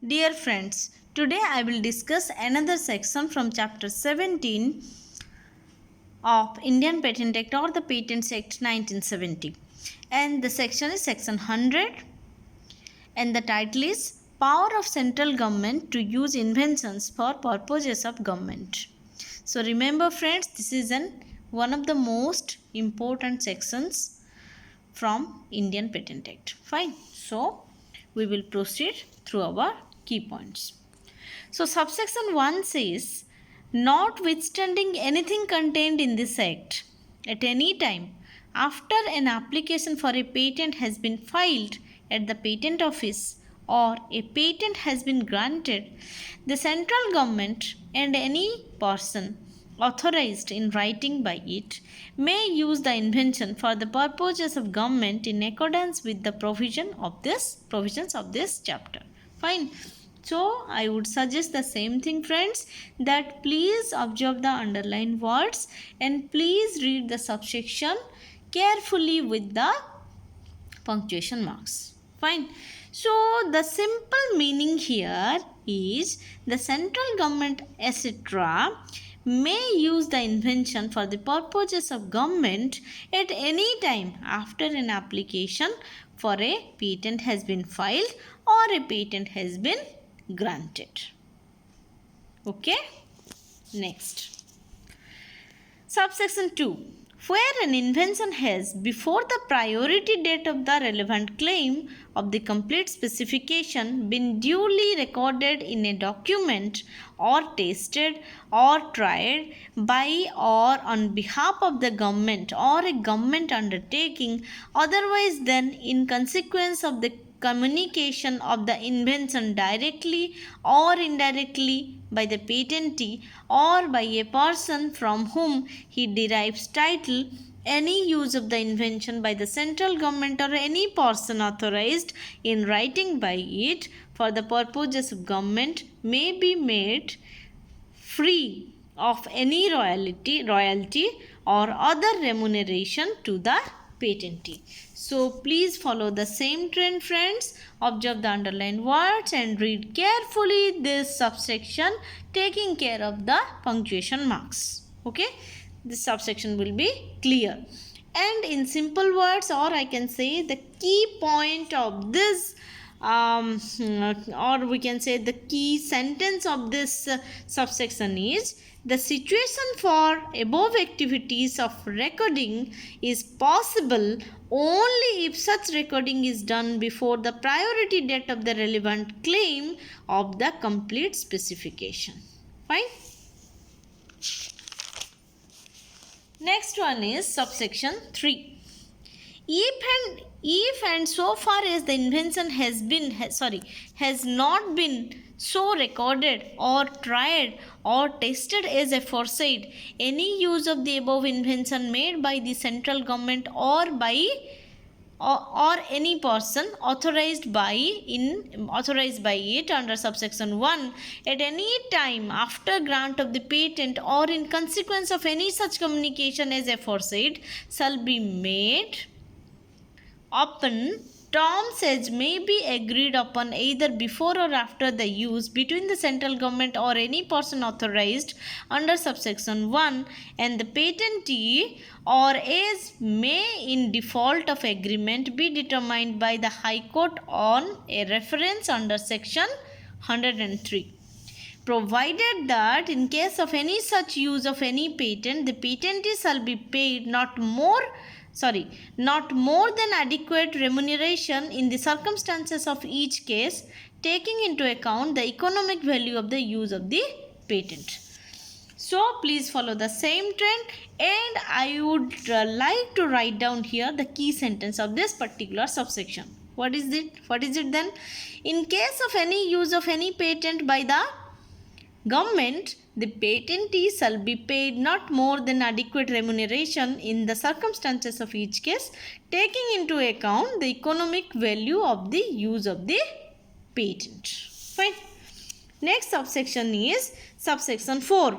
Dear friends, today I will discuss another section from chapter 17 of Indian Patent Act or the Patents Act 1970. And the section is section 100 and the title is Power of Central Government to Use Inventions for Purposes of Government. So remember friends, this is one of the most important sections from Indian Patent Act. Fine. So we will proceed through our key points. So subsection 1 says, notwithstanding anything contained in this act, at any time after an application for a patent has been filed at the patent office or a patent has been granted, the central government and any person authorized in writing by it may use the invention for the purposes of government in accordance with the provisions of this chapter. Fine. So I would suggest the same thing friends, that please observe the underlined words and please read the subsection carefully with the punctuation marks. Fine. So the simple meaning here is the central government etc. may use the invention for the purposes of government at any time after an application for a patent has been filed or a patent has been granted. Okay. Next. Subsection 2. Where an invention has, before the priority date of the relevant claim of the complete specification, been duly recorded in a document or tested or tried by or on behalf of the government or a government undertaking, otherwise than in consequence of the communication of the invention directly or indirectly by the patentee or by a person from whom he derives title, any use of the invention by the central government or any person authorized in writing by it for the purposes of government may be made free of any royalty or other remuneration to the patentee. So please follow the same trend friends. Observe the underlined words and read carefully this subsection, taking care of the punctuation marks. Okay, this subsection will be clear. And in simple words, or I can say the key point of this or we can say the key sentence of this subsection is, the situation for above activities of recording is possible only if such recording is done before the priority date of the relevant claim of the complete specification. Fine. Next one is subsection 3. If and so far as the invention has not been so recorded or tried or tested as aforesaid, any use of the above invention made by the central government or any person authorized by it under subsection 1 at any time after grant of the patent or in consequence of any such communication as aforesaid shall be made upon terms as may be agreed upon either before or after the use between the central government or any person authorized under subsection 1 and the patentee, or as may in default of agreement be determined by the High Court on a reference under section 103. Provided that in case of any such use of any patent, the patentee shall be paid not more than adequate remuneration in the circumstances of each case, taking into account the economic value of the use of the patent. So please follow the same trend, and I would like to write down here the key sentence of this particular subsection. What is it then? In case of any use of any patent by the government, the patentee shall be paid not more than adequate remuneration in the circumstances of each case, taking into account the economic value of the use of the patent. Fine. Next subsection is subsection 4.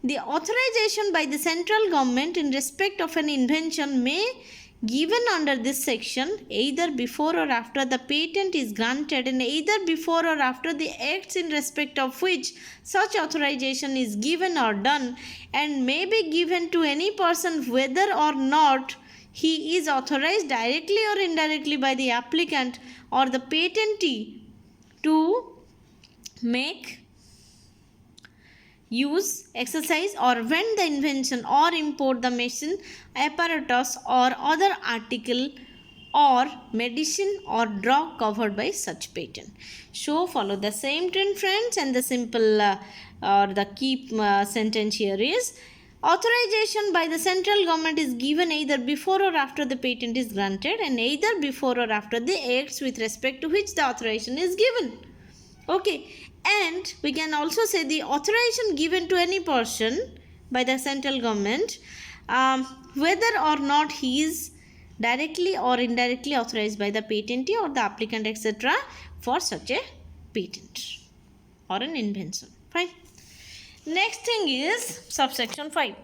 The authorization by the central government in respect of an invention may given under this section either before or after the patent is granted, and either before or after the acts in respect of which such authorization is given or done, and may be given to any person whether or not he is authorized directly or indirectly by the applicant or the patentee to make, use, exercise, or vend the invention or import the machine, apparatus, or other article or medicine or drug covered by such patent. So follow the same trend, friends, and the simple or the key sentence here is authorization by the central government is given either before or after the patent is granted, and either before or after the acts with respect to which the authorization is given. Okay, and we can also say the authorization given to any person by the central government, whether or not he is directly or indirectly authorized by the patentee or the applicant, etc., for such a patent or an invention. Fine. Next thing is subsection 5.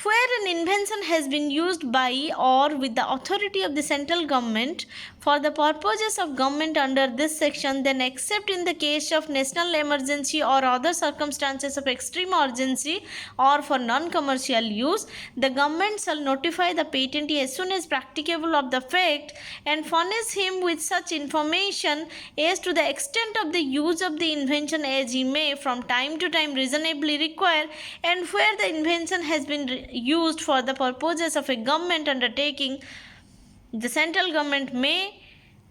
Where an invention has been used by or with the authority of the central government for the purposes of government under this section, then except in the case of national emergency or other circumstances of extreme urgency or for non-commercial use, the government shall notify the patentee as soon as practicable of the fact and furnish him with such information as to the extent of the use of the invention as he may from time to time reasonably require, and where the invention has been used for the purposes of a government undertaking, the central government may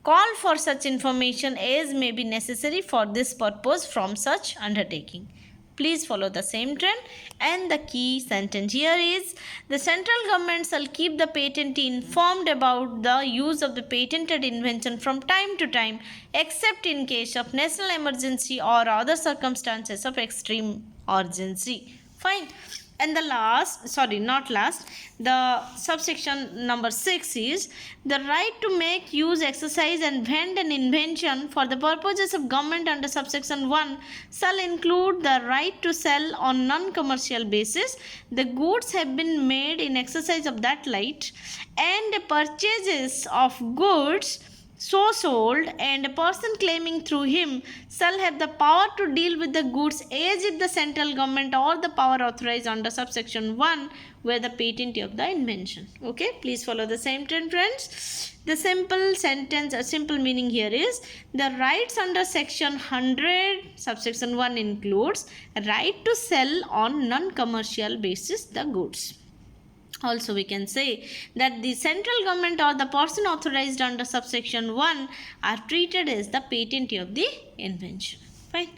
call for such information as may be necessary for this purpose from such undertaking. Please follow the same trend, and the key sentence here is the central government shall keep the patentee informed about the use of the patented invention from time to time, except in case of national emergency or other circumstances of extreme urgency. Fine. And the the subsection number 6 is the right to make, use, exercise, and vend an invention for the purposes of government under subsection 1 shall include the right to sell on non-commercial basis the goods have been made in exercise of that right, and purchases of goods so sold, and a person claiming through him shall have the power to deal with the goods as if the central government or the power authorized under subsection 1 were the patentee of the invention. Okay, please follow the same trend, friends. The simple sentence or simple meaning here is the rights under section 100 subsection 1 includes right to sell on non-commercial basis the goods. Also, we can say that the central government or the person authorized under subsection 1 are treated as the patentee of the invention. Fine.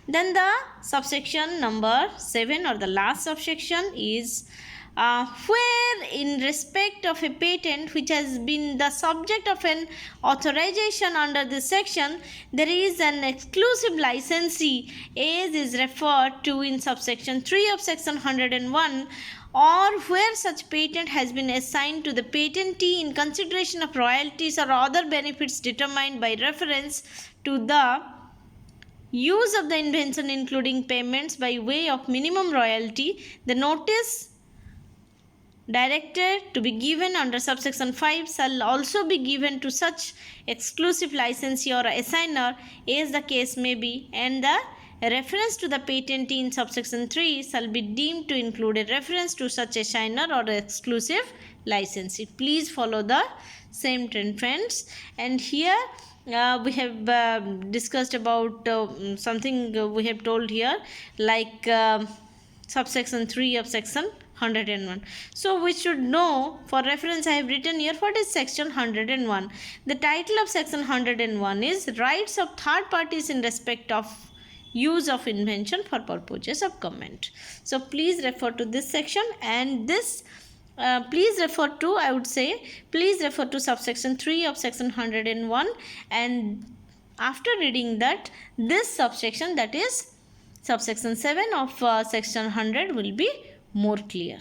Then the subsection number 7 or the last subsection is where in respect of a patent which has been the subject of an authorization under this section, there is an exclusive licensee as is referred to in subsection 3 of section 101, or where such patent has been assigned to the patentee in consideration of royalties or other benefits determined by reference to the use of the invention, including payments by way of minimum royalty, the notice directed to be given under subsection 5 shall also be given to such exclusive licensee or assigner as the case may be, and the reference to the patentee in subsection 3 shall be deemed to include a reference to such assigner or exclusive licensee. Please follow the same trend, friends. And here we have discussed about something we have told here, like subsection 3 of section 101. So we should know, for reference I have written here, what is section 101. The title of section 101 is Rights of Third Parties in Respect of Use of Invention for Purposes of Government. So please refer to this section, and this please refer to subsection 3 of section 101, and after reading that, this subsection, that is subsection 7 of section 100, will be more clear.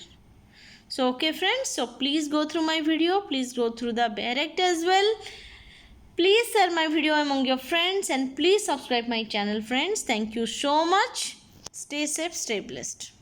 So okay, friends, so please go through my video, please go through the bare act as well. Please share my video among your friends, and please subscribe my channel, friends. Thank you so much. Stay safe, stay blessed.